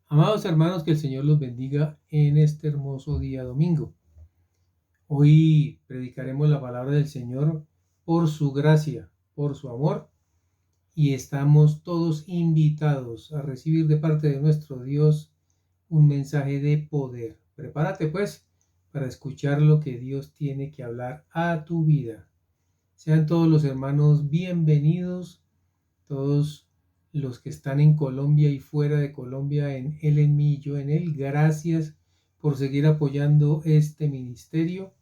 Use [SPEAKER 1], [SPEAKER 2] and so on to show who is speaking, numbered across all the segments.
[SPEAKER 1] Amados hermanos, que el Señor los bendiga en este hermoso día domingo. Hoy predicaremos la palabra del Señor por su gracia, por su amor, y estamos todos invitados a recibir de parte de nuestro Dios un mensaje de poder. Prepárate pues para escuchar lo que Dios tiene que hablar a tu vida. Sean todos los hermanos bienvenidos, todos los que están en Colombia y fuera de Colombia, en Él en mí y yo en Él. Gracias por seguir apoyando este ministerio.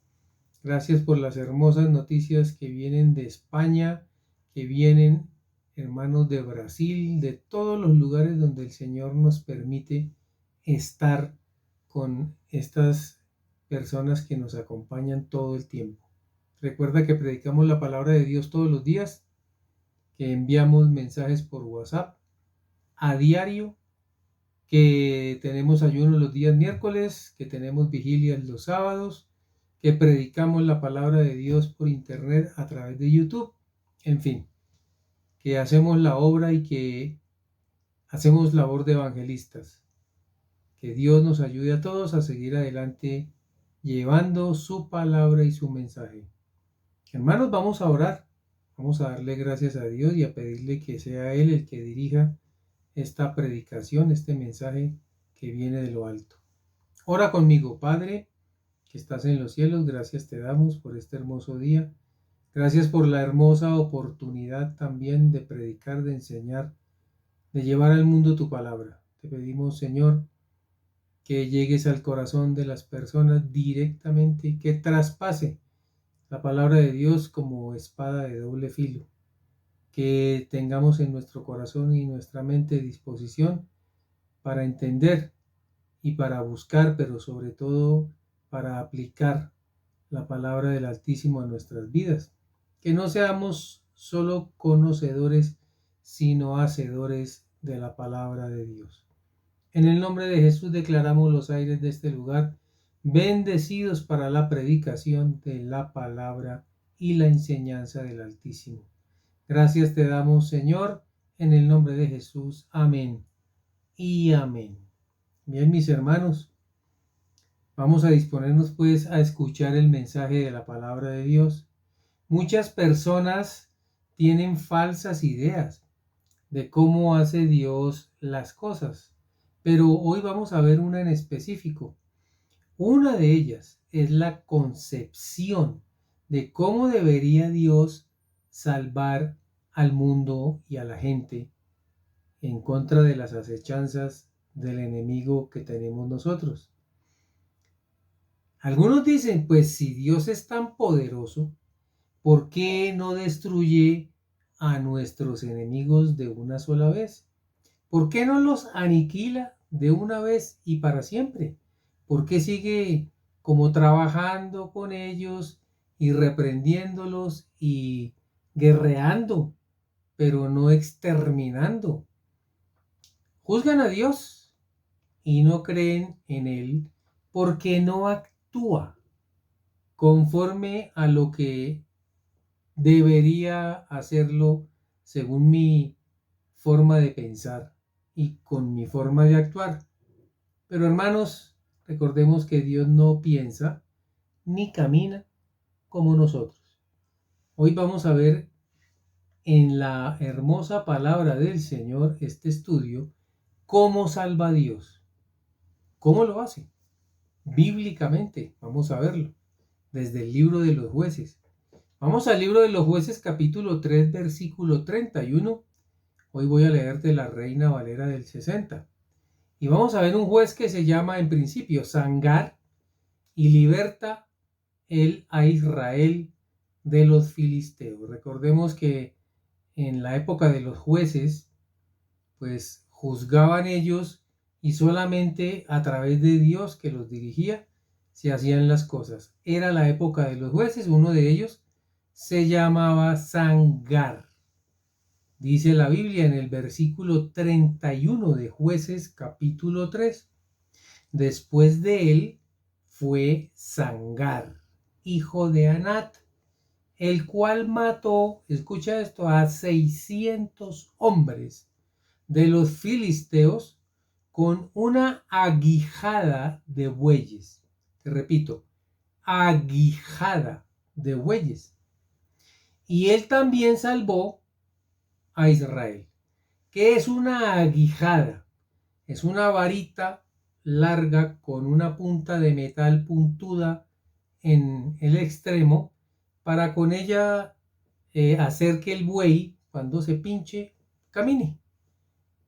[SPEAKER 1] Gracias por las hermosas noticias que vienen de España, que vienen hermanos de Brasil, de todos los lugares donde el Señor nos permite estar con estas personas que nos acompañan todo el tiempo. Recuerda que predicamos la palabra de Dios todos los días, que enviamos mensajes por WhatsApp a diario, que tenemos ayuno los días miércoles, que tenemos vigilias los sábados, que predicamos la palabra de Dios por internet a través de YouTube, en fin, que hacemos la obra y que hacemos labor de evangelistas. Que Dios nos ayude a todos a seguir adelante llevando su palabra y su mensaje. Hermanos, vamos a orar. Vamos a darle gracias a Dios y a pedirle que sea Él el que dirija esta predicación, este mensaje que viene de lo alto. Ora conmigo, Padre, que estás en los cielos, gracias te damos por este hermoso día. Gracias por la hermosa oportunidad también de predicar, de enseñar, de llevar al mundo tu palabra. Te pedimos, Señor, que llegues al corazón de las personas directamente, que traspase la palabra de Dios como espada de doble filo, que tengamos en nuestro corazón y nuestra mente disposición para entender y para buscar, pero sobre todo para aplicar la palabra del Altísimo a nuestras vidas. Que no seamos solo conocedores, sino hacedores de la palabra de Dios. En el nombre de Jesús declaramos los aires de este lugar bendecidos para la predicación de la palabra y la enseñanza del Altísimo. Gracias te damos, Señor, en el nombre de Jesús. Amén y amén. Bien, mis hermanos, vamos a disponernos pues a escuchar el mensaje de la palabra de Dios. Muchas personas tienen falsas ideas de cómo hace Dios las cosas, pero hoy vamos a ver una en específico. Una de ellas es la concepción de cómo debería Dios salvar al mundo y a la gente en contra de las acechanzas del enemigo que tenemos nosotros. Algunos dicen, pues si Dios es tan poderoso, ¿por qué no destruye a nuestros enemigos de una sola vez? ¿Por qué no los aniquila de una vez y para siempre? ¿Por qué sigue como trabajando con ellos y reprendiéndolos y guerreando, pero no exterminando? Juzgan a Dios y no creen en Él porque no actúa conforme a lo que debería hacerlo según mi forma de pensar y con mi forma de actuar. Pero hermanos, recordemos que Dios no piensa ni camina como nosotros. Hoy vamos a ver en la hermosa palabra del Señor este estudio, cómo salva Dios. ¿Cómo lo hace? Bíblicamente, vamos a verlo, desde el libro de los jueces. Vamos al libro de los jueces capítulo 3 versículo 31. Hoy voy a leerte la Reina Valera del 60. Y vamos a ver un juez que se llama en principio Sangar y liberta él a Israel de los filisteos. Recordemos que en la época de los jueces, pues juzgaban ellos y solamente a través de Dios que los dirigía se hacían las cosas. Era la época de los jueces, uno de ellos se llamaba Sangar. Dice la Biblia en el versículo 31 de Jueces capítulo 3. Después de él fue Sangar, hijo de Anat, el cual mató, escucha esto, a 600 hombres de los filisteos con una aguijada de bueyes. Te repito, aguijada de bueyes. Y él también salvó a Israel. ¿Qué es una aguijada? Es una varita larga con una punta de metal puntuda en el extremo para con ella hacer que el buey, cuando se pinche, camine.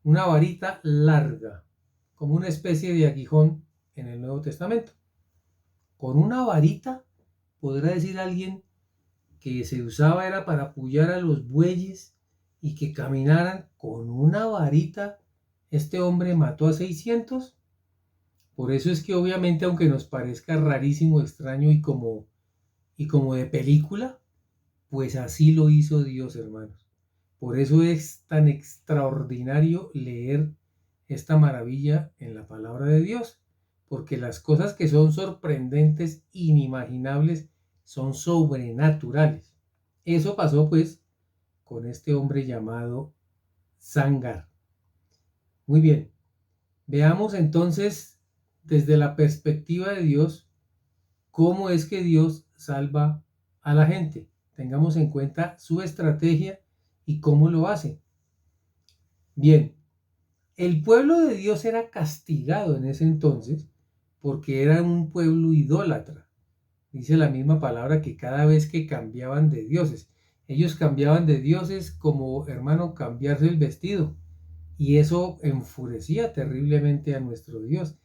[SPEAKER 1] Una varita larga, como una especie de aguijón en el Nuevo Testamento. Con una varita, podrá decir alguien que se usaba era para apoyar a los bueyes y que caminaran con una varita. Este hombre mató a 600. Por eso es que obviamente, aunque nos parezca rarísimo, extraño y como de película, pues así lo hizo Dios, hermanos. Por eso es tan extraordinario leer esta maravilla en la palabra de Dios, porque las cosas que son sorprendentes, inimaginables, son sobrenaturales. Eso pasó pues con este hombre llamado Sangar. Muy bien, veamos entonces desde la perspectiva de Dios cómo es que Dios salva a la gente. Tengamos en cuenta su estrategia y cómo lo hace. Bien, el pueblo de Dios era castigado en ese entonces porque era un pueblo idólatra. Dice la misma palabra que cada vez que cambiaban de dioses, ellos cambiaban de dioses como, hermano, cambiarse el vestido. Y eso enfurecía terriblemente a nuestro Dios.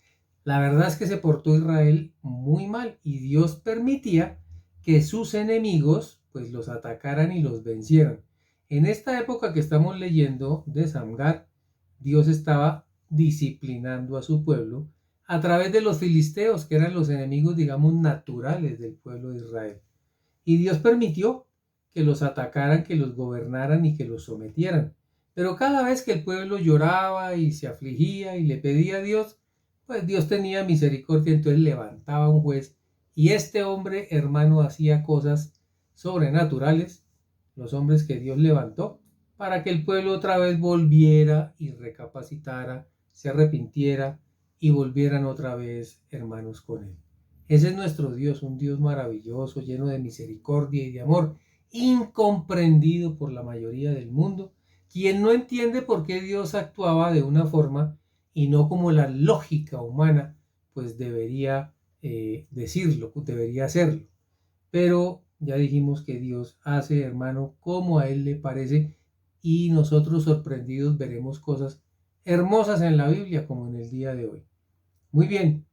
[SPEAKER 1] La verdad es que se portó Israel muy mal y Dios permitía que sus enemigos pues los atacaran y los vencieran. En esta época que estamos leyendo de Samgar, Dios estaba disciplinando a su pueblo a través de los filisteos, que eran los enemigos, digamos, naturales del pueblo de Israel. Y Dios permitió que los atacaran, que los gobernaran y que los sometieran. Pero cada vez que el pueblo lloraba y se afligía y le pedía a Dios, pues Dios tenía misericordia, entonces levantaba un juez y este hombre, hermano, hacía cosas sobrenaturales, los hombres que Dios levantó, para que el pueblo otra vez volviera y recapacitara, se arrepintiera y volvieran otra vez hermanos con él. Ese es nuestro Dios, un Dios maravilloso, lleno de misericordia y de amor, incomprendido por la mayoría del mundo, quien no entiende por qué Dios actuaba de una forma y no como la lógica humana pues debería decirlo, debería hacerlo. Pero ya dijimos que Dios hace, hermano, como a Él le parece, y nosotros sorprendidos veremos cosas hermosas en la Biblia como en el día de hoy. Muy bien,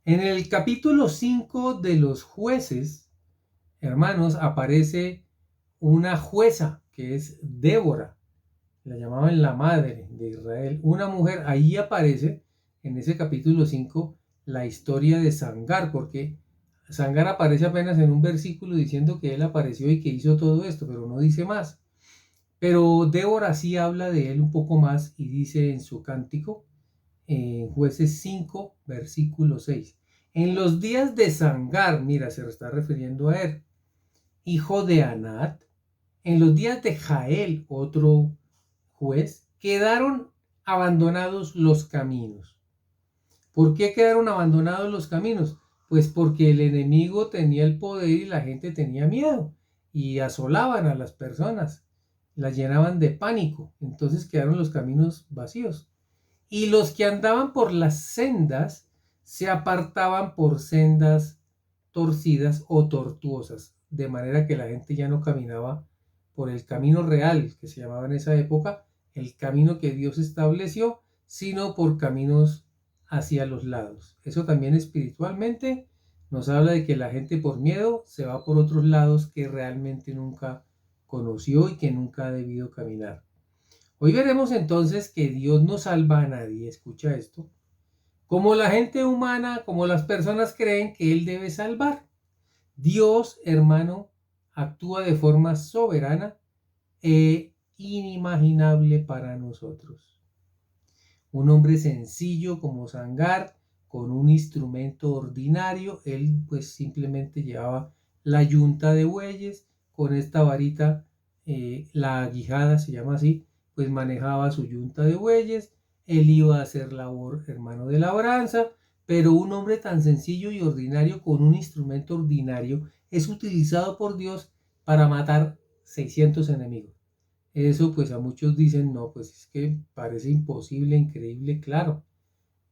[SPEAKER 1] en el capítulo 5 de los jueces, hermanos, aparece una jueza que es Débora, la llamaban la madre de Israel, una mujer. Ahí aparece en ese capítulo 5 la historia de Sangar, porque Sangar aparece apenas en un versículo diciendo que él apareció y que hizo todo esto, pero no dice más. Pero Débora sí habla de él un poco más y dice en su cántico, en Jueces 5, versículo 6. En los días de Sangar, mira, se está refiriendo a él, hijo de Anat, en los días de Jael, otro juez, quedaron abandonados los caminos. ¿Por qué quedaron abandonados los caminos? Pues porque el enemigo tenía el poder y la gente tenía miedo y asolaban a las personas, las llenaban de pánico, entonces quedaron los caminos vacíos. Y los que andaban por las sendas se apartaban por sendas torcidas o tortuosas, de manera que la gente ya no caminaba por el camino real, que se llamaba en esa época el camino que Dios estableció, sino por caminos hacia los lados. Eso también espiritualmente nos habla de que la gente por miedo se va por otros lados que realmente nunca conoció y que nunca ha debido caminar. Hoy veremos entonces que Dios no salva a nadie, escucha esto, como la gente humana, como las personas creen que Él debe salvar. Dios, hermano, actúa de forma soberana e inimaginable para nosotros. Un hombre sencillo como Sangar, con un instrumento ordinario, él pues simplemente llevaba la yunta de bueyes, con esta varita, la aguijada se llama así, pues manejaba su yunta de bueyes, él iba a hacer labor, hermano, de labranza, pero un hombre tan sencillo y ordinario con un instrumento ordinario es utilizado por Dios para matar 600 enemigos. Eso pues a muchos dicen, no, pues es que parece imposible, increíble, claro.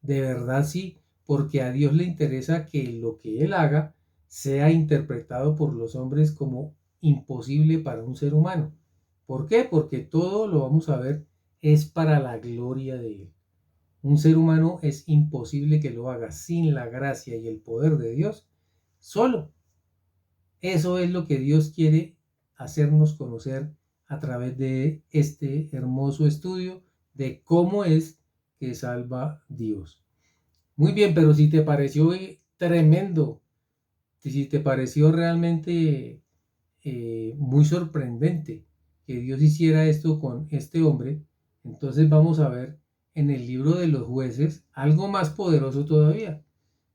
[SPEAKER 1] De verdad sí, porque a Dios le interesa que lo que Él haga sea interpretado por los hombres como imposible para un ser humano. ¿Por qué? Porque todo, lo vamos a ver, es para la gloria de Él. Un ser humano es imposible que lo haga sin la gracia y el poder de Dios solo. Eso es lo que Dios quiere hacernos conocer a través de este hermoso estudio de cómo es que salva Dios. Muy bien, pero si te pareció tremendo, si te pareció realmente muy sorprendente que Dios hiciera esto con este hombre, entonces vamos a ver en el libro de los jueces algo más poderoso todavía.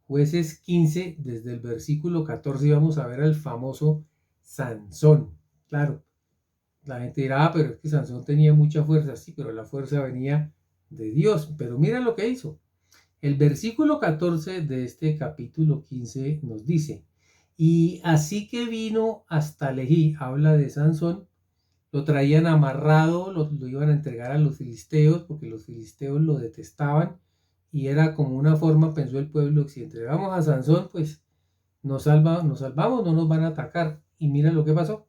[SPEAKER 1] Jueces 15, desde el versículo 14, vamos a ver al famoso Sansón. Claro, la gente dirá, pero es que Sansón tenía mucha fuerza, sí, pero la fuerza venía de Dios. Pero mira lo que hizo. El versículo 14 de este capítulo 15 nos dice, y así que vino hasta Lejí, habla de Sansón, lo traían amarrado, lo iban a entregar a los filisteos, porque los filisteos lo detestaban, y era como una forma, pensó el pueblo, que si entregamos a Sansón, pues nos salvamos, no nos van a atacar. Y mira lo que pasó.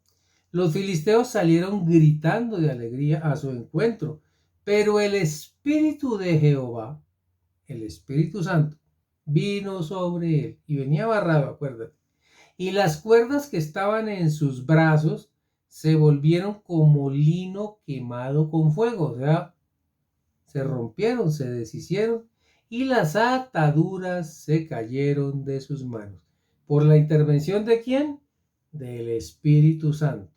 [SPEAKER 1] Los filisteos salieron gritando de alegría a su encuentro, pero el Espíritu de Jehová, el Espíritu Santo, vino sobre él y venía amarrado, acuérdate. Y las cuerdas que estaban en sus brazos se volvieron como lino quemado con fuego, o sea, se rompieron, se deshicieron y las ataduras se cayeron de sus manos. ¿Por la intervención de quién? Del Espíritu Santo.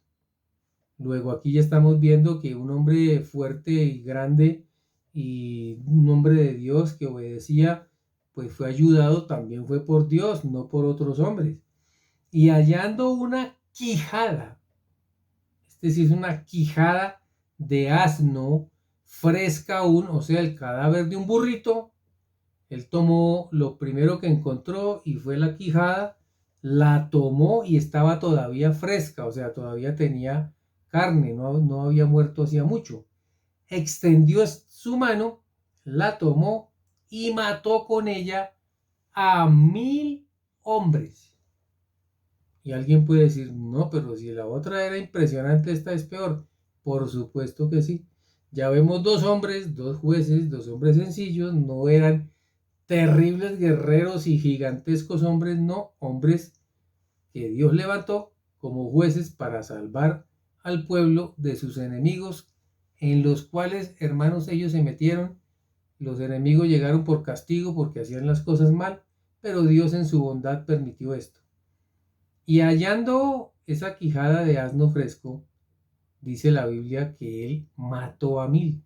[SPEAKER 1] Luego aquí ya estamos viendo que un hombre fuerte y grande y un hombre de Dios que obedecía, pues fue ayudado, también fue por Dios, no por otros hombres. Y hallando una quijada, este sí es una quijada de asno fresca aún, o sea, el cadáver de un burrito, él tomó lo primero que encontró y fue la quijada, la tomó y estaba todavía fresca, o sea, todavía tenía carne, no había muerto hacía mucho. Extendió su mano, la tomó y mató con ella a 1000 hombres. Y alguien puede decir, no, pero si la otra era impresionante, esta es peor. Por supuesto que sí. Ya vemos dos hombres, dos jueces, dos hombres sencillos, no eran terribles guerreros y gigantescos hombres, no, hombres que Dios levantó como jueces para salvar al pueblo de sus enemigos, en los cuales, hermanos, ellos se metieron. Los enemigos llegaron por castigo porque hacían las cosas mal, pero Dios en su bondad permitió esto. Y hallando esa quijada de asno fresco, dice la Biblia que él mató a 1000.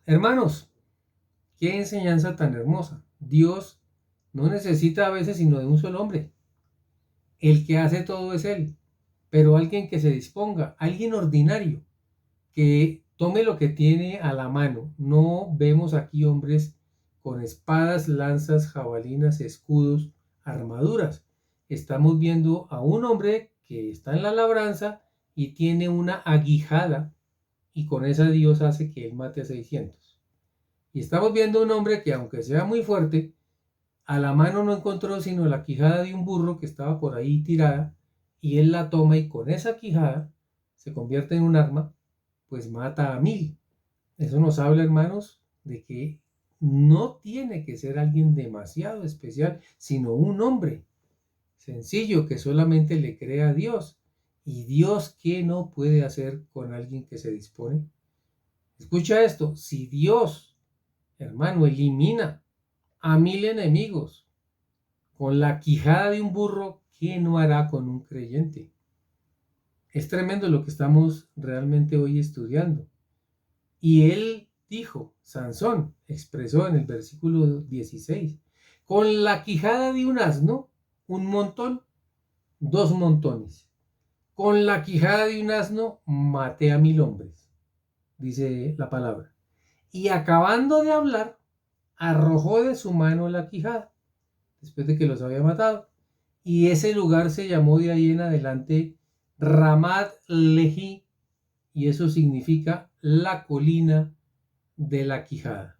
[SPEAKER 1] Hermanos, qué enseñanza tan hermosa. Dios no necesita a veces sino de un solo hombre. El que hace todo es Él, pero alguien que se disponga, alguien ordinario, que tome lo que tiene a la mano. No vemos aquí hombres con espadas, lanzas, jabalinas, escudos, armaduras. Estamos viendo a un hombre que está en la labranza y tiene una aguijada y con esa Dios hace que él mate a 600. Y estamos viendo a un hombre que aunque sea muy fuerte, a la mano no encontró sino la quijada de un burro que estaba por ahí tirada y él la toma y con esa quijada se convierte en un arma, pues mata a 1000. Eso nos habla, hermanos, de que no tiene que ser alguien demasiado especial, sino un hombre sencillo que solamente le cree a Dios. ¿Y Dios qué no puede hacer con alguien que se dispone? Escucha esto, si Dios, hermano, elimina a 1000 enemigos con la quijada de un burro, ¿qué no hará con un creyente? Es tremendo lo que estamos realmente hoy estudiando. Y él dijo, Sansón expresó en el versículo 16, con la quijada de un asno, un montón, dos montones. Con la quijada de un asno maté a 1000 hombres, dice la palabra. y acabando de hablar, arrojó de su mano la quijada, después de que los había matado. Y ese lugar se llamó de ahí en adelante Ramat Lehi, y eso significa la colina de la quijada.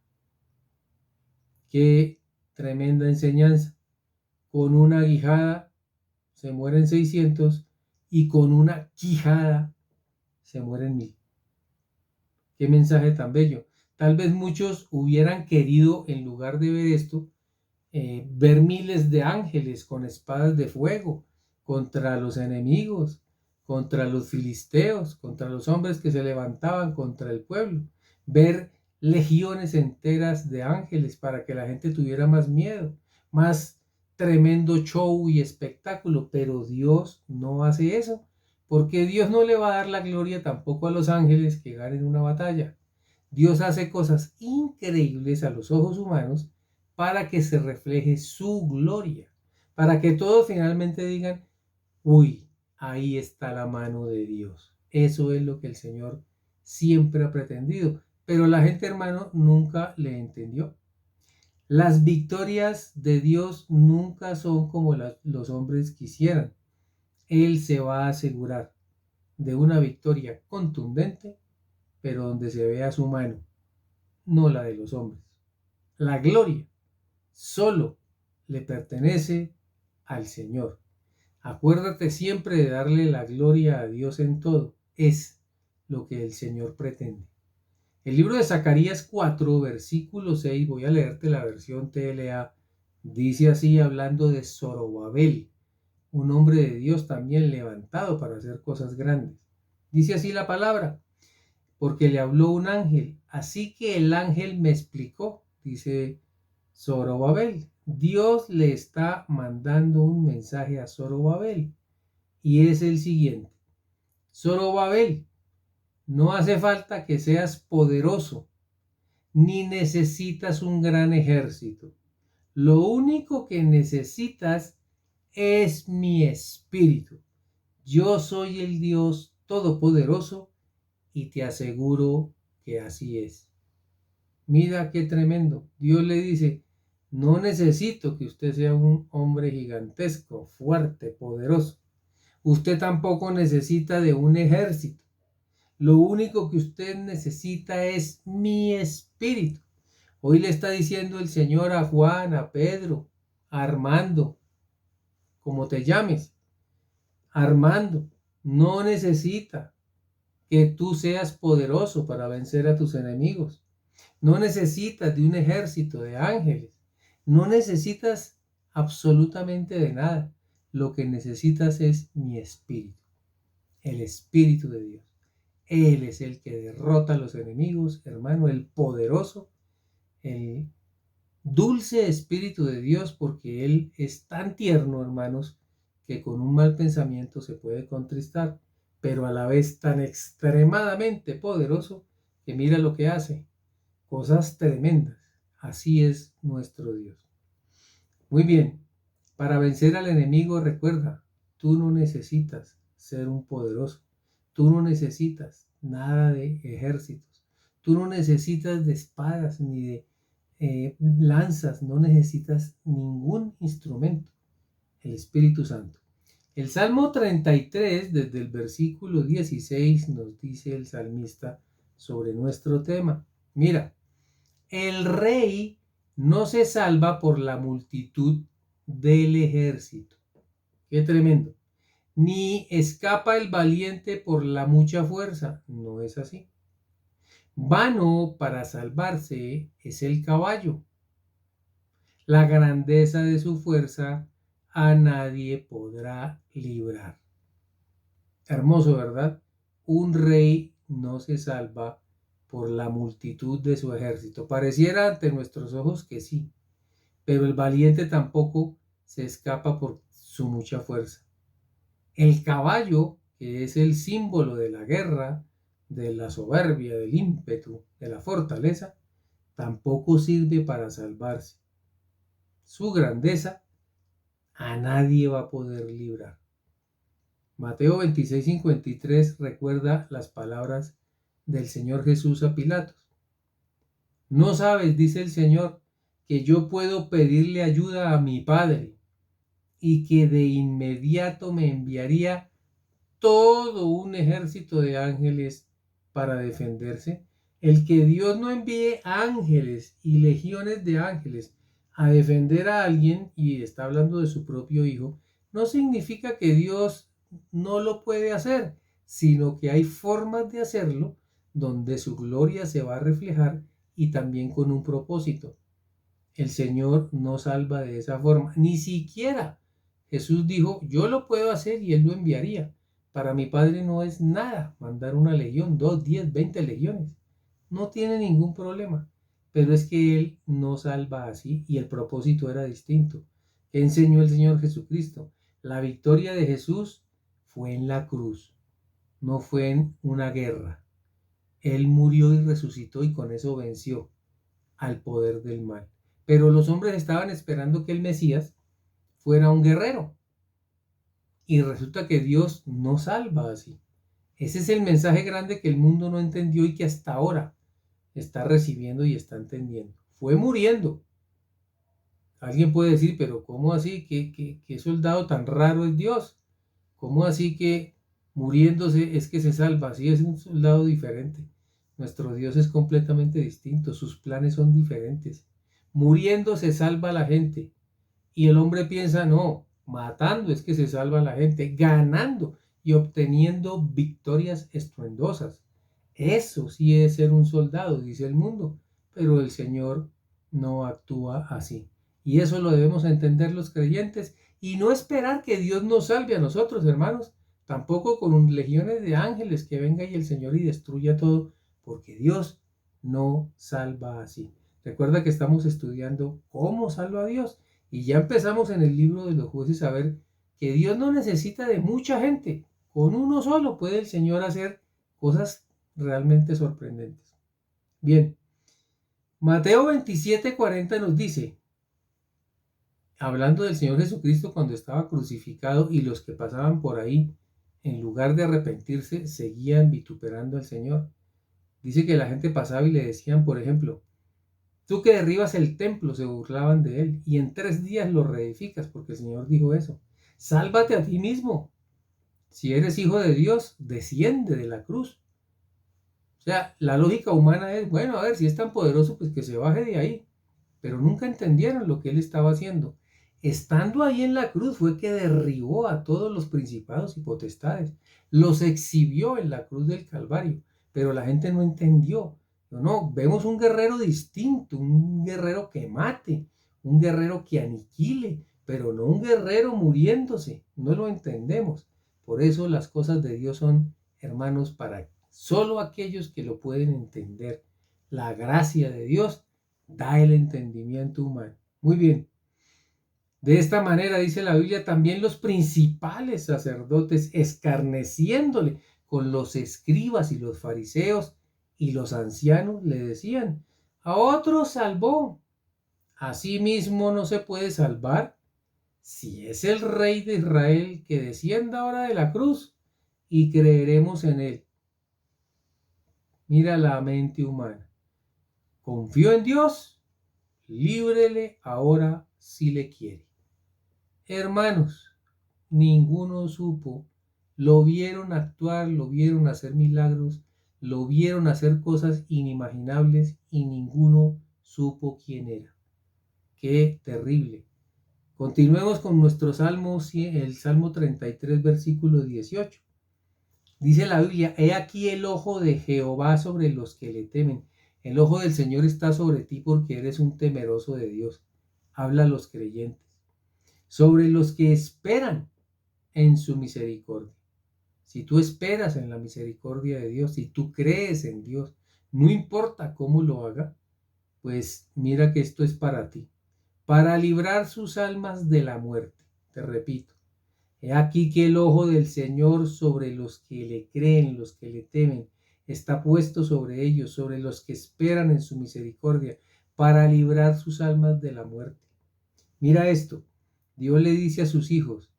[SPEAKER 1] Qué tremenda enseñanza. Con una guijada se mueren 600 y con una quijada se mueren 1000. Qué mensaje tan bello. Tal vez muchos hubieran querido, en lugar de ver esto, ver miles de ángeles con espadas de fuego contra los enemigos, contra los filisteos, contra los hombres que se levantaban contra el pueblo, ver legiones enteras de ángeles para que la gente tuviera más miedo, más tremendo show y espectáculo, pero Dios no hace eso, porque Dios no le va a dar la gloria tampoco a los ángeles que ganen una batalla. Dios hace cosas increíbles a los ojos humanos para que se refleje su gloria, para que todos finalmente digan, uy, ahí está la mano de Dios. Eso es lo que el Señor siempre ha pretendido, pero la gente, hermano, nunca le entendió. Las victorias de Dios nunca son como los hombres quisieran. Él se va a asegurar de una victoria contundente, pero donde se vea su mano, no la de los hombres. La gloria solo le pertenece al Señor. Acuérdate siempre de darle la gloria a Dios en todo. Es lo que el Señor pretende. El libro de Zacarías 4, versículo 6, voy a leerte la versión TLA, dice así, hablando de Zorobabel, un hombre de Dios también levantado para hacer cosas grandes. Dice así la palabra, porque le habló un ángel. Así que el ángel me explicó, dice Zorobabel. Dios le está mandando un mensaje a Zorobabel y es el siguiente. Zorobabel, no hace falta que seas poderoso, ni necesitas un gran ejército. Lo único que necesitas es mi espíritu. Yo soy el Dios Todopoderoso y te aseguro que así es. Mira qué tremendo. Dios le dice, no necesito que usted sea un hombre gigantesco, fuerte, poderoso. Usted tampoco necesita de un ejército. Lo único que usted necesita es mi espíritu. Hoy le está diciendo el Señor a Juan, a Pedro, a Armando, como te llames. Armando, no necesita que tú seas poderoso para vencer a tus enemigos. No necesitas de un ejército de ángeles. No necesitas absolutamente de nada. Lo que necesitas es mi espíritu, el espíritu de Dios. Él es el que derrota a los enemigos, hermano, el poderoso, el dulce espíritu de Dios, porque Él es tan tierno, hermanos, que con un mal pensamiento se puede contristar, pero a la vez tan extremadamente poderoso que mira lo que hace. Cosas tremendas. Así es nuestro Dios. Muy bien. Para vencer al enemigo, recuerda, tú no necesitas ser un poderoso. Tú no necesitas nada de ejércitos. Tú no necesitas de espadas ni de lanzas. No necesitas ningún instrumento. El Espíritu Santo. El Salmo 33, desde el versículo 16, nos dice el salmista sobre nuestro tema. Mira, el rey no se salva por la multitud del ejército. Qué tremendo. Ni escapa el valiente por la mucha fuerza. No es así. Vano para salvarse es el caballo. La grandeza de su fuerza a nadie podrá librar. Hermoso, ¿verdad? Un rey no se salva por la multitud de su ejército. Pareciera ante nuestros ojos que sí, pero el valiente tampoco se escapa por su mucha fuerza. El caballo, que es el símbolo de la guerra, de la soberbia, del ímpetu, de la fortaleza, tampoco sirve para salvarse. Su grandeza a nadie va a poder librar. Mateo 26:53 recuerda las palabras del Señor Jesús a Pilatos. No sabes, dice el Señor, que yo puedo pedirle ayuda a mi Padre y que de inmediato me enviaría todo un ejército de ángeles para defenderse. El que Dios no envíe ángeles y legiones de ángeles a defender a alguien, y está hablando de su propio hijo, no significa que Dios no lo puede hacer, sino que hay formas de hacerlo donde su gloria se va a reflejar y también con un propósito. El Señor no salva de esa forma, ni siquiera Jesús dijo, yo lo puedo hacer y Él lo enviaría. Para mi Padre no es nada mandar una legión, 2, 10, 20 legiones. No tiene ningún problema. Pero es que Él no salva así y el propósito era distinto. ¿Qué enseñó el Señor Jesucristo? La victoria de Jesús fue en la cruz, no fue en una guerra. Él murió y resucitó y con eso venció al poder del mal. Pero los hombres estaban esperando que el Mesías fuera un guerrero. Y resulta que Dios no salva así. Ese es el mensaje grande que el mundo no entendió y que hasta ahora está recibiendo y está entendiendo. Fue muriendo. Alguien puede decir, pero ¿cómo así? ¿Qué soldado tan raro es Dios? ¿Cómo así que muriéndose es que se salva? Así es un soldado diferente. Nuestro Dios es completamente distinto. Sus planes son diferentes. Muriendo se salva a la gente. Y el hombre piensa, no, matando es que se salva a la gente, ganando y obteniendo victorias estruendosas. Eso sí es ser un soldado, dice el mundo, pero el Señor no actúa así. Y eso lo debemos entender los creyentes y no esperar que Dios nos salve a nosotros, hermanos, tampoco con legiones de ángeles que venga y el Señor y destruya todo, porque Dios no salva así. Recuerda que estamos estudiando cómo salva a Dios. Y ya empezamos en el libro de los jueces a ver que Dios no necesita de mucha gente. Con uno solo puede el Señor hacer cosas realmente sorprendentes. Bien, Mateo 27:40 nos dice, hablando del Señor Jesucristo cuando estaba crucificado y los que pasaban por ahí, en lugar de arrepentirse, seguían vituperando al Señor. Dice que la gente pasaba y le decían, por ejemplo, tú que derribas el templo, se burlaban de él, y en 3 días lo reedificas, porque el Señor dijo eso. Sálvate a ti mismo. Si eres hijo de Dios, desciende de la cruz. O sea, la lógica humana es, bueno, a ver, si es tan poderoso, pues que se baje de ahí. Pero nunca entendieron lo que él estaba haciendo. Estando ahí en la cruz fue que derribó a todos los principados y potestades. Los exhibió en la cruz del Calvario. Pero la gente no entendió. No, vemos un guerrero distinto, un guerrero que mate, un guerrero que aniquile, pero no un guerrero muriéndose. No lo entendemos. Por eso las cosas de Dios son, hermanos, para solo aquellos que lo pueden entender. La gracia de Dios da el entendimiento humano. Muy bien. De esta manera, dice la Biblia, también los principales sacerdotes, escarneciéndole con los escribas y los fariseos y los ancianos, le decían, a otro salvó, a sí mismo no se puede salvar. Si es el rey de Israel, que descienda ahora de la cruz y creeremos en él. Mira la mente humana. Confió en Dios, líbrele ahora si le quiere. Hermanos, ninguno supo. Lo vieron actuar, lo vieron hacer milagros, lo vieron hacer cosas inimaginables y ninguno supo quién era. Qué terrible. Continuemos con nuestro salmo, el Salmo 33, versículo 18. Dice la Biblia, he aquí el ojo de Jehová sobre los que le temen. El ojo del Señor está sobre ti porque eres un temeroso de Dios. Habla a los creyentes. Sobre los que esperan en su misericordia. Si tú esperas en la misericordia de Dios, si tú crees en Dios, no importa cómo lo haga, pues mira que esto es para ti, para librar sus almas de la muerte. Te repito, he aquí que el ojo del Señor sobre los que le creen, los que le temen, está puesto sobre ellos, sobre los que esperan en su misericordia, para librar sus almas de la muerte. Mira esto, Dios le dice a sus hijos,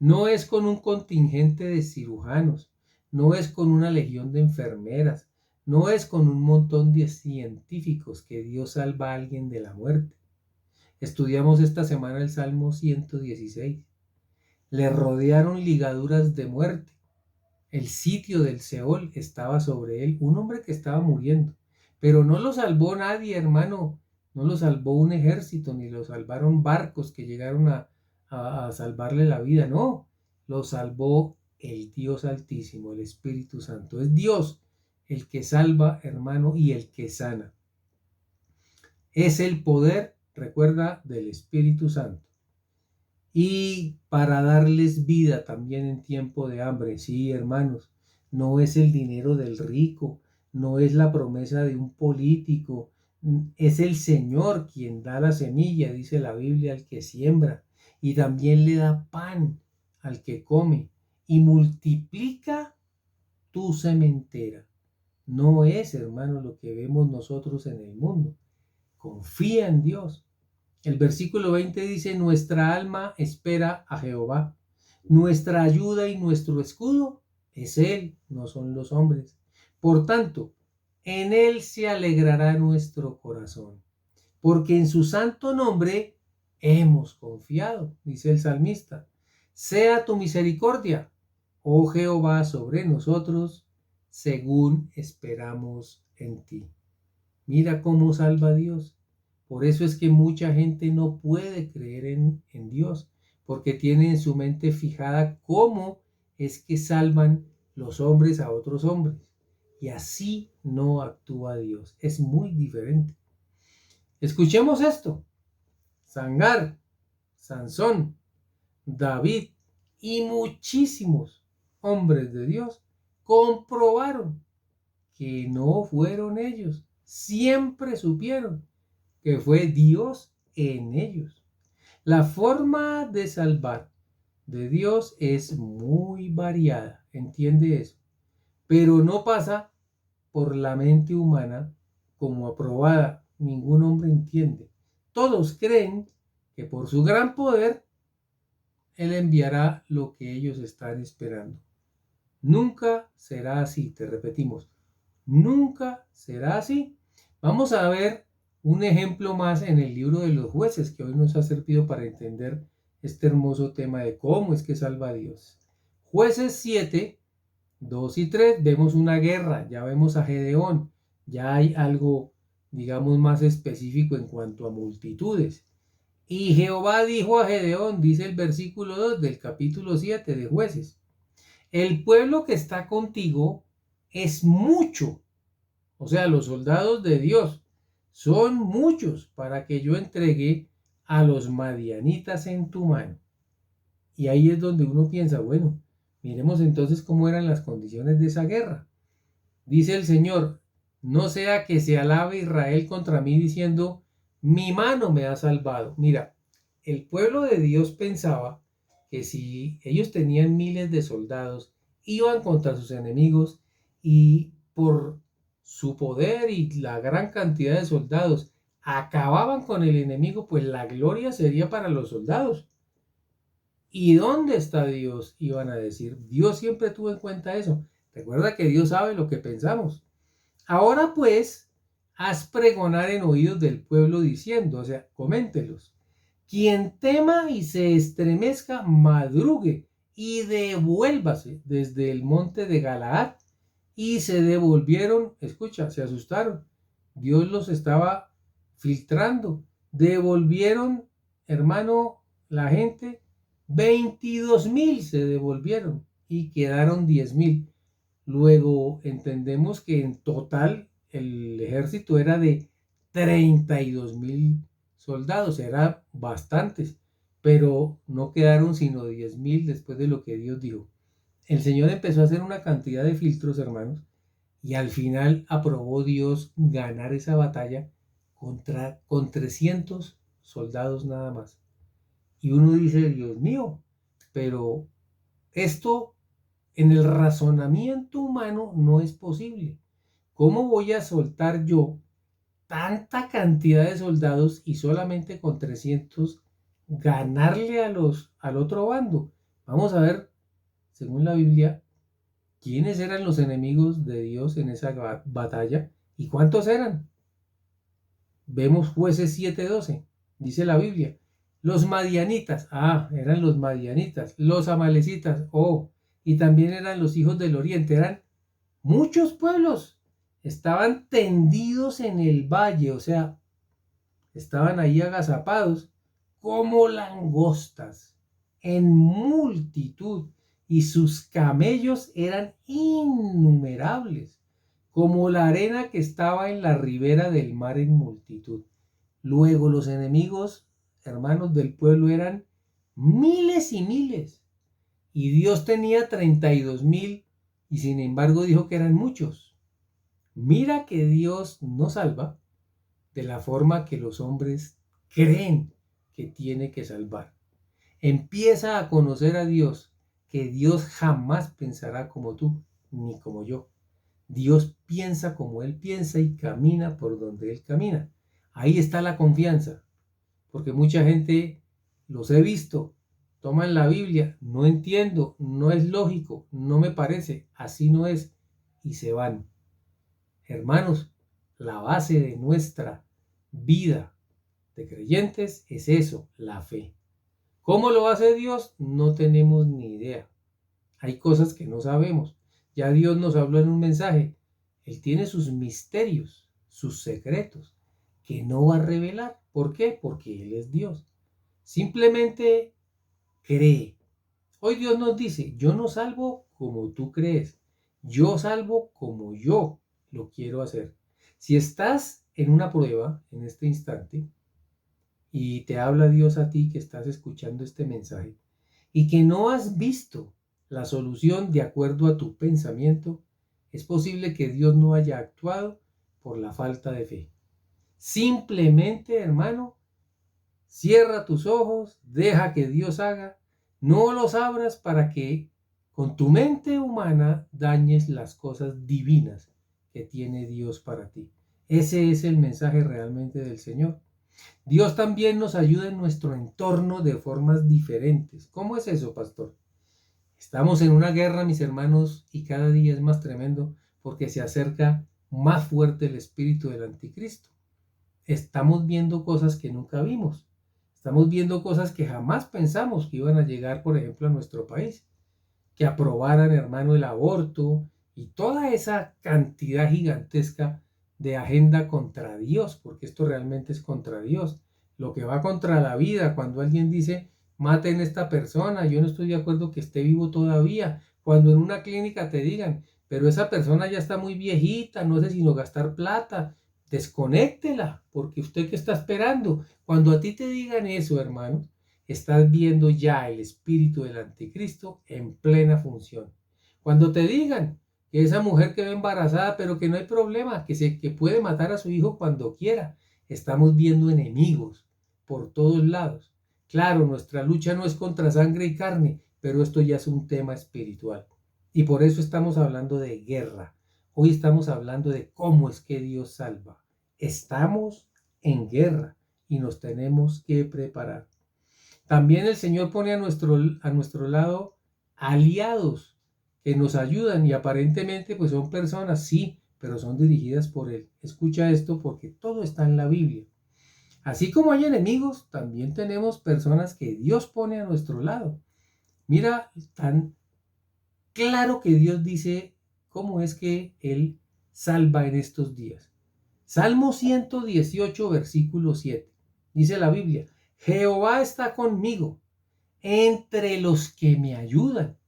[SPEAKER 1] no es con un contingente de cirujanos, no es con una legión de enfermeras, No es con un montón de científicos que Dios salva a alguien de la muerte. Estudiamos esta semana el Salmo 116. Le rodearon ligaduras de muerte. El sitio del Seol estaba sobre él, un hombre que estaba muriendo. Pero no lo salvó nadie, hermano. No lo salvó un ejército, ni lo salvaron barcos que llegaron a salvarle la vida. No, lo salvó el Dios Altísimo, el Espíritu Santo. Es Dios el que salva, hermano, y el que sana. Es el poder, recuerda, del Espíritu Santo. Y para darles vida también en tiempo de hambre. Sí, hermanos, no es el dinero del rico, no es la promesa de un político, es el Señor quien da la semilla, dice la Biblia, al que siembra, y también le da pan al que come, y multiplica tu sementera. No es, hermano, lo que vemos nosotros en el mundo. Confía en Dios. El versículo 20 dice, nuestra alma espera a Jehová. Nuestra ayuda y nuestro escudo es Él, no son los hombres. Por tanto, en Él se alegrará nuestro corazón, porque en su santo nombre hemos confiado, dice el salmista. Sea tu misericordia, oh Jehová, sobre nosotros, según esperamos en ti. Mira cómo salva a Dios. Por eso es que mucha gente no puede creer en Dios, porque tiene en su mente fijada cómo es que salvan los hombres a otros hombres. Y así no actúa Dios. Es muy diferente. Escuchemos esto. Sangar, Sansón, David y muchísimos hombres de Dios comprobaron que no fueron ellos. Siempre supieron que fue Dios en ellos. La forma de salvar de Dios es muy variada, entiende eso, pero no pasa por la mente humana como aprobada. Ningún hombre entiende. Todos creen que por su gran poder Él enviará lo que ellos están esperando. Nunca será así, te repetimos, nunca será así. Vamos a ver un ejemplo más en el libro de los jueces que hoy nos ha servido para entender este hermoso tema de cómo es que salva a Dios. Jueces 7, 2 y 3, vemos una guerra, ya vemos a Gedeón, ya hay algo, digamos, más específico en cuanto a multitudes. Y Jehová dijo a Gedeón, dice el versículo 2 del capítulo 7 de Jueces, el pueblo que está contigo es mucho, o sea, los soldados de Dios son muchos para que yo entregue a los madianitas en tu mano. Y ahí es donde uno piensa, bueno, miremos entonces cómo eran las condiciones de esa guerra. Dice el Señor, no sea que se alabe Israel contra mí diciendo, mi mano me ha salvado. Mira, el pueblo de Dios pensaba que si ellos tenían miles de soldados, iban contra sus enemigos y por su poder y la gran cantidad de soldados acababan con el enemigo, pues la gloria sería para los soldados. ¿Y dónde está Dios? Iban a decir. Dios siempre tuvo en cuenta eso. Recuerda que Dios sabe lo que pensamos. Ahora pues, haz pregonar en oídos del pueblo diciendo, o sea, coméntelos. Quien tema y se estremezca, madrugue y devuélvase desde el monte de Galaad. Y se devolvieron, escucha, se asustaron. Dios los estaba filtrando. Devolvieron, hermano, la gente, 22,000 se devolvieron y quedaron 10,000. Luego entendemos que en total el ejército era de 32,000 soldados, eran bastantes, pero no quedaron sino 10,000 después de lo que Dios dijo. El Señor empezó a hacer una cantidad de filtros, hermanos, y al final aprobó Dios ganar esa batalla con 300 soldados nada más. Y uno dice, Dios mío, pero esto en el razonamiento humano no es posible. ¿Cómo voy a soltar yo tanta cantidad de soldados y solamente con 300 ganarle al otro bando? Vamos a ver, según la Biblia, ¿Quiénes eran los enemigos de Dios en esa batalla? ¿Y cuántos eran? Vemos Jueces 7:12, dice la Biblia. Los madianitas, eran los madianitas. Los amalecitas, y también eran los hijos del oriente, eran muchos pueblos. Estaban tendidos en el valle, o sea, estaban ahí agazapados como langostas, en multitud, y sus camellos eran innumerables, como la arena que estaba en la ribera del mar en multitud. Luego los enemigos, hermanos del pueblo, eran miles y miles, y Dios tenía 32,000, y sin embargo dijo que eran muchos. Mira que Dios no salva de la forma que los hombres creen que tiene que salvar. Empieza a conocer a Dios, que Dios jamás pensará como tú ni como yo. Dios piensa como Él piensa y camina por donde Él camina. Ahí está la confianza, porque mucha gente, los he visto, toman la Biblia, no entiendo, no es lógico, no me parece, así no es, y se van. Hermanos, la base de nuestra vida de creyentes es eso, la fe. ¿Cómo lo hace Dios? No tenemos ni idea. Hay cosas que no sabemos. Ya Dios nos habló en un mensaje. Él tiene sus misterios, sus secretos, que no va a revelar. ¿Por qué? Porque Él es Dios. Simplemente cree. Hoy Dios nos dice, yo no salvo como tú crees, yo salvo como yo lo quiero hacer. Si estás en una prueba en este instante y te habla Dios a ti que estás escuchando este mensaje y que no has visto la solución de acuerdo a tu pensamiento, es posible que Dios no haya actuado por la falta de fe. Simplemente, hermano, cierra tus ojos, deja que Dios haga, no los abras para que con tu mente humana dañes las cosas divinas que tiene Dios para ti. Ese es el mensaje realmente del Señor. Dios también nos ayuda en nuestro entorno de formas diferentes. ¿Cómo es eso, pastor? Estamos en una guerra, mis hermanos, y cada día es más tremendo porque se acerca más fuerte el espíritu del anticristo. Estamos viendo cosas que nunca vimos. Estamos viendo cosas que jamás pensamos que iban a llegar, por ejemplo, a nuestro país. Que aprobaran, hermano, el aborto y toda esa cantidad gigantesca de agenda contra Dios, porque esto realmente es contra Dios. Lo que va contra la vida, cuando alguien dice, maten a esta persona, yo no estoy de acuerdo que esté vivo todavía. Cuando en una clínica te digan, pero esa persona ya está muy viejita, no hace sino gastar plata, desconéctela, porque usted qué está esperando. Cuando a ti te digan eso, hermano, estás viendo ya el espíritu del anticristo en plena función. Cuando te digan que esa mujer quedó embarazada, pero que no hay problema, que puede matar a su hijo cuando quiera, estamos viendo enemigos por todos lados. Claro, nuestra lucha no es contra sangre y carne, pero esto ya es un tema espiritual. Y por eso estamos hablando de guerra. Hoy estamos hablando de cómo es que Dios salva. Estamos en guerra y nos tenemos que preparar. También el Señor pone a nuestro lado aliados que nos ayudan y aparentemente pues son personas, sí, pero son dirigidas por Él. Escucha esto porque todo está en la Biblia. Así como hay enemigos, también tenemos personas que Dios pone a nuestro lado. Mira, tan claro que Dios dice cómo es que Él salva en estos días. Salmo 118, versículo 7. Dice la Biblia, Jehová está conmigo entre los que me ayudan.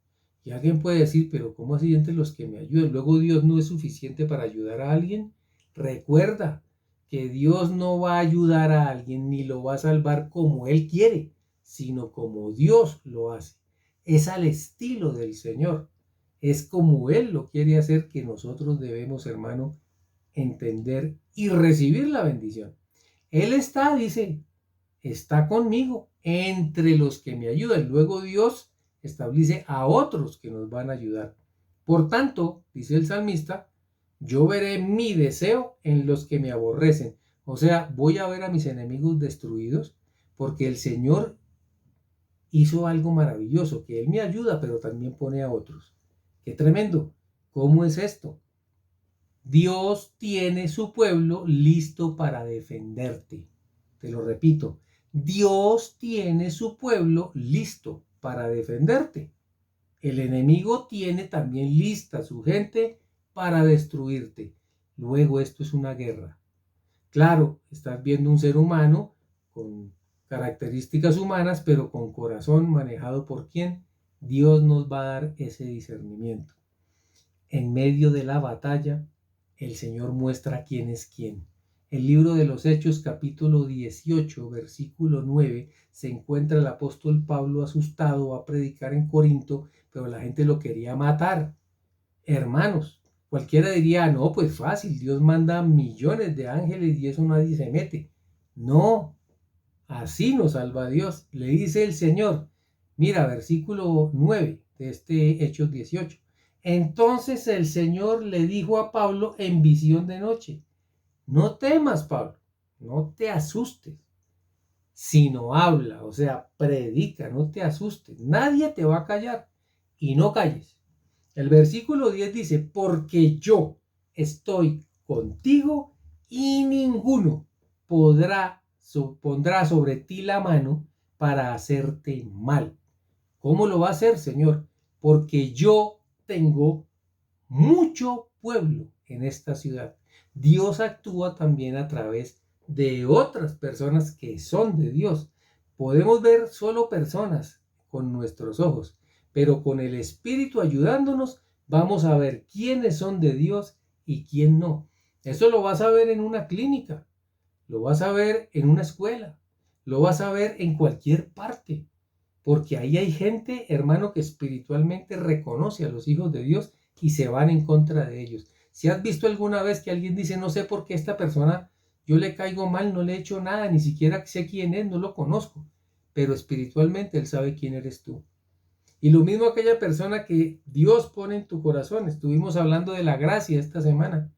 [SPEAKER 1] Y alguien puede decir, pero ¿cómo así entre los que me ayudan? Luego Dios no es suficiente para ayudar a alguien. Recuerda que Dios no va a ayudar a alguien ni lo va a salvar como Él quiere, sino como Dios lo hace. Es al estilo del Señor. Es como Él lo quiere hacer que nosotros debemos, hermano, entender y recibir la bendición. Él está, dice, está conmigo entre los que me ayudan. Luego Dios establece a otros que nos van a ayudar. Por tanto, dice el salmista, yo veré mi deseo en los que me aborrecen. O sea, voy a ver a mis enemigos destruidos porque el Señor hizo algo maravilloso, que Él me ayuda, pero también pone a otros. Qué tremendo. ¿Cómo es esto? Dios tiene su pueblo listo para defenderte. Te lo repito, Dios tiene su pueblo listo para defenderte. El enemigo tiene también lista su gente para destruirte. Luego esto es una guerra. Claro, estás viendo un ser humano con características humanas, pero con corazón manejado por quién. Dios nos va a dar ese discernimiento. En medio de la batalla, el Señor muestra quién es quién. El libro de los Hechos, capítulo 18, versículo 9, se encuentra el apóstol Pablo asustado a predicar en Corinto, pero la gente lo quería matar. Hermanos, cualquiera diría, no, pues fácil, Dios manda millones de ángeles y eso nadie se mete. No, así nos salva Dios. Le dice el Señor, mira, versículo 9 de este Hechos 18. Entonces el Señor le dijo a Pablo en visión de noche, no temas, Pablo, no te asustes, sino habla, o sea, predica, no te asustes, nadie te va a callar y no calles. El versículo 10 dice, porque yo estoy contigo y ninguno pondrá sobre ti la mano para hacerte mal. ¿Cómo lo va a hacer, Señor? Porque yo tengo mucho pueblo en esta ciudad. Dios actúa también a través de otras personas que son de Dios. Podemos ver solo personas con nuestros ojos, pero con el Espíritu ayudándonos, vamos a ver quiénes son de Dios y quién no. Eso lo vas a ver en una clínica, lo vas a ver en una escuela, lo vas a ver en cualquier parte, porque ahí hay gente, hermano, que espiritualmente reconoce a los hijos de Dios y se van en contra de ellos. Si has visto alguna vez que alguien dice, no sé por qué esta persona, yo le caigo mal, no le he hecho nada, ni siquiera sé quién es, no lo conozco, pero espiritualmente él sabe quién eres tú. Y lo mismo aquella persona que Dios pone en tu corazón. Estuvimos hablando de la gracia esta semana.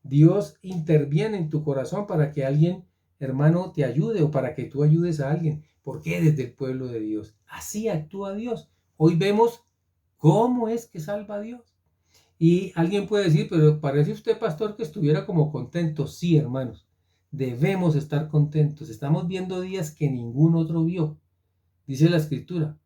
[SPEAKER 1] Dios interviene en tu corazón para que alguien, hermano, te ayude o para que tú ayudes a alguien, porque eres del pueblo de Dios. Así actúa Dios. Hoy vemos cómo es que salva a Dios. Y alguien puede decir, pero parece usted, pastor, que estuviera como contento. Sí, hermanos, debemos estar contentos. Estamos viendo días que ningún otro vio. Dice la Escritura,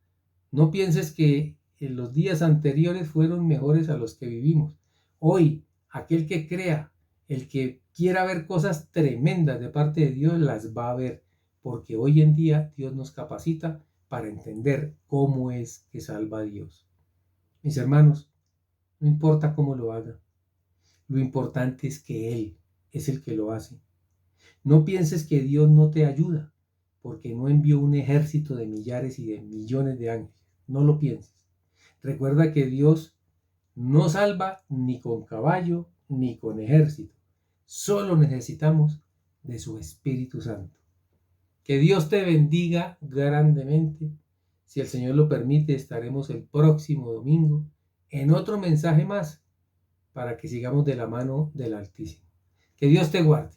[SPEAKER 1] no pienses que en los días anteriores fueron mejores a los que vivimos. Hoy, aquel que crea, el que quiera ver cosas tremendas de parte de Dios, las va a ver, porque hoy en día Dios nos capacita para entender cómo es que salva a Dios. Mis hermanos, no importa cómo lo haga, lo importante es que Él es el que lo hace. No pienses que Dios no te ayuda, porque no envió un ejército de millares y de millones de ángeles. No lo pienses. Recuerda que Dios no salva ni con caballo ni con ejército. Solo necesitamos de su Espíritu Santo. Que Dios te bendiga grandemente. Si el Señor lo permite, estaremos el próximo domingo en otro mensaje más para que sigamos de la mano del Altísimo. Que Dios te guarde.